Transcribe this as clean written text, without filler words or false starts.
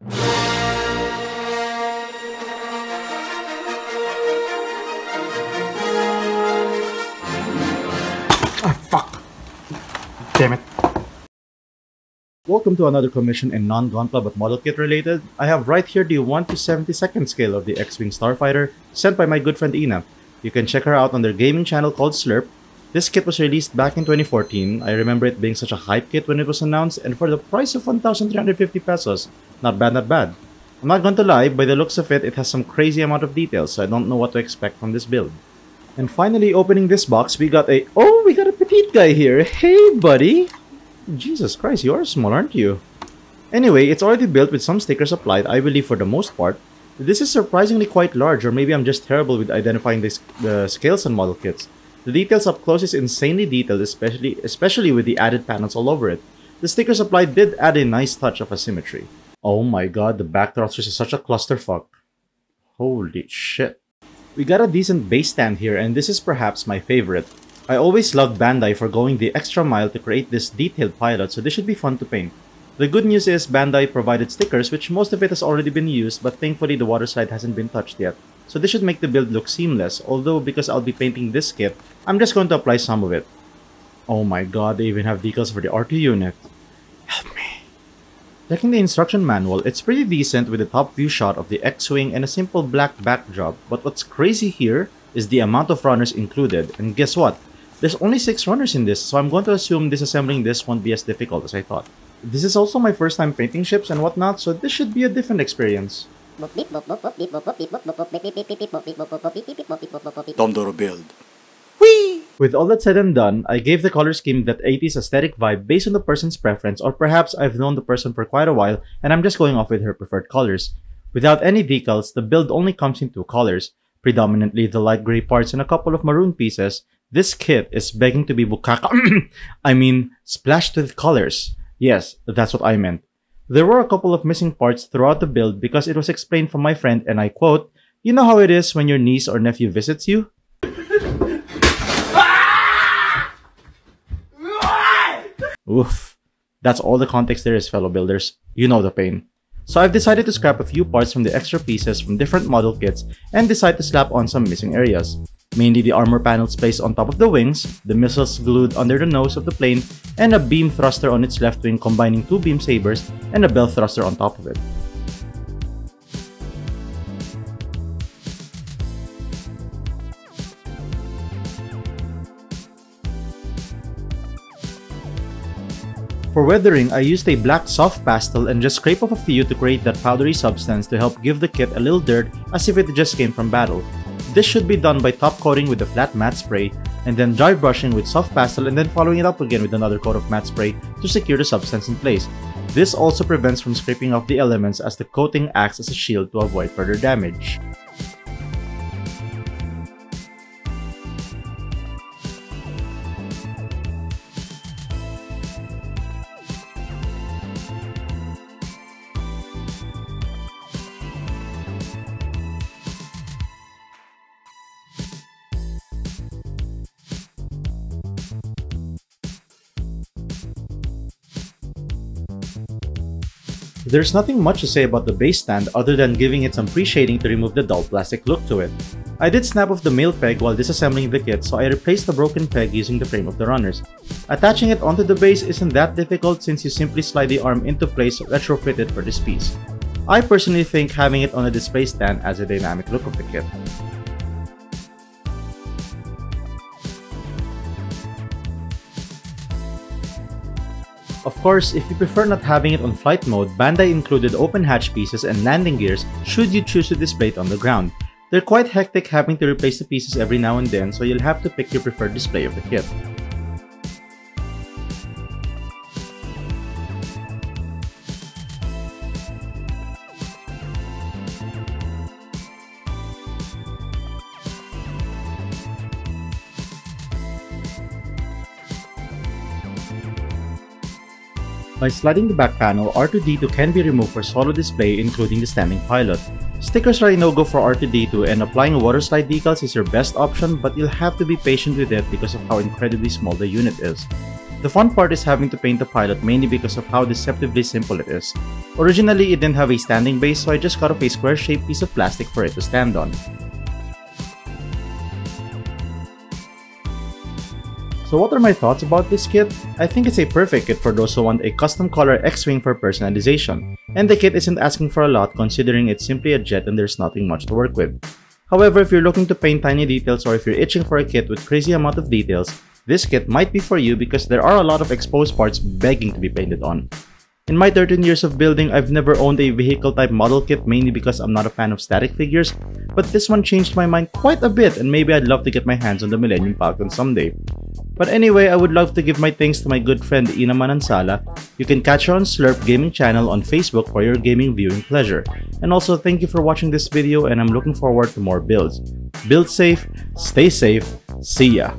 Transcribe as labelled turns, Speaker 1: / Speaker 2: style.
Speaker 1: Ah, fuck! Damn it. Welcome to another commission in non-Gunpla but model kit related. I have right here the 1 to 72nd scale of the X-Wing Starfighter sent by my good friend Ina. You can check her out on their gaming channel called Slurp. This kit was released back in 2014. I remember it being such a hype kit when it was announced, and for the price of 1,350 pesos, not bad, not bad. I'm not going to lie, by the looks of it, it has some crazy amount of details, so I don't know what to expect from this build. And finally, opening this box, we got a petite guy here. Hey, buddy! Jesus Christ, you are small, aren't you? Anyway, it's already built with some stickers applied, I believe for the most part. This is surprisingly quite large, or maybe I'm just terrible with identifying the scales on model kits. The details up close is insanely detailed, especially with the added panels all over it. The stickers applied did add a nice touch of asymmetry. Oh my god, the back thrusters is such a clusterfuck. Holy shit. We got a decent base stand here, and this is perhaps my favorite. I always loved Bandai for going the extra mile to create this detailed pilot, so this should be fun to paint. The good news is Bandai provided stickers, which most of it has already been used, but thankfully the water slide hasn't been touched yet. So this should make the build look seamless, although because I'll be painting this kit, I'm just going to apply some of it. Oh my god, they even have decals for the R2 unit. Help me. Checking the instruction manual, it's pretty decent with a top view shot of the X-Wing and a simple black backdrop, but what's crazy here is the amount of runners included, and guess what? There's only 6 runners in this, so I'm going to assume disassembling this won't be as difficult as I thought. This is also my first time painting ships and whatnot, so this should be a different experience.
Speaker 2: Domdoro build.
Speaker 1: Whee! With all that said and done, I gave the color scheme that 80s aesthetic vibe based on the person's preference, or perhaps I've known the person for quite a while and I'm just going off with her preferred colors. Without any decals, the build only comes in 2 colors, predominantly the light gray parts and a couple of maroon pieces. This kit is begging to be splashed with colors. Yes, that's what I meant. There were a couple of missing parts throughout the build because it was explained from my friend, and I quote, "You know how it is when your niece or nephew visits you?" Oof. That's all the context there is, fellow builders. You know the pain. So I've decided to scrap a few parts from the extra pieces from different model kits and decide to slap on some missing areas. Mainly the armor panels placed on top of the wings, the missiles glued under the nose of the plane, and a beam thruster on its left wing combining 2 beam sabers and a bell thruster on top of it. For weathering, I used a black soft pastel and just scrape off a few to create that powdery substance to help give the kit a little dirt as if it just came from battle. This should be done by top coating with the flat matte spray, and then dry brushing with soft pastel and then following it up again with another coat of matte spray to secure the substance in place. This also prevents from scraping off the elements as the coating acts as a shield to avoid further damage. There's nothing much to say about the base stand other than giving it some pre-shading to remove the dull plastic look to it. I did snap off the male peg while disassembling the kit, so I replaced the broken peg using the frame of the runners. Attaching it onto the base isn't that difficult since you simply slide the arm into place retrofitted for this piece. I personally think having it on a display stand adds a dynamic look of the kit. Of course, if you prefer not having it on flight mode, Bandai included open hatch pieces and landing gears should you choose to display it on the ground. They're quite hectic having to replace the pieces every now and then, so you'll have to pick your preferred display of the kit. By sliding the back panel, R2-D2 can be removed for solo display including the standing pilot. Stickers are a no-go for R2-D2 and applying water slide decals is your best option, but you'll have to be patient with it because of how incredibly small the unit is. The fun part is having to paint the pilot mainly because of how deceptively simple it is. Originally, it didn't have a standing base, so I just cut off a square-shaped piece of plastic for it to stand on. So what are my thoughts about this kit? I think it's a perfect kit for those who want a custom color X-Wing for personalization, and the kit isn't asking for a lot considering it's simply a jet and there's nothing much to work with. However, if you're looking to paint tiny details or if you're itching for a kit with crazy amount of details, this kit might be for you because there are a lot of exposed parts begging to be painted on. In my 13 years of building, I've never owned a vehicle type model kit mainly because I'm not a fan of static figures, but this one changed my mind quite a bit and maybe I'd love to get my hands on the Millennium Falcon someday. But anyway, I would love to give my thanks to my good friend Ina Manansala. You can catch her on Slurp Gaming channel on Facebook for your gaming viewing pleasure. And also thank you for watching this video and I'm looking forward to more builds. Build safe, stay safe, see ya!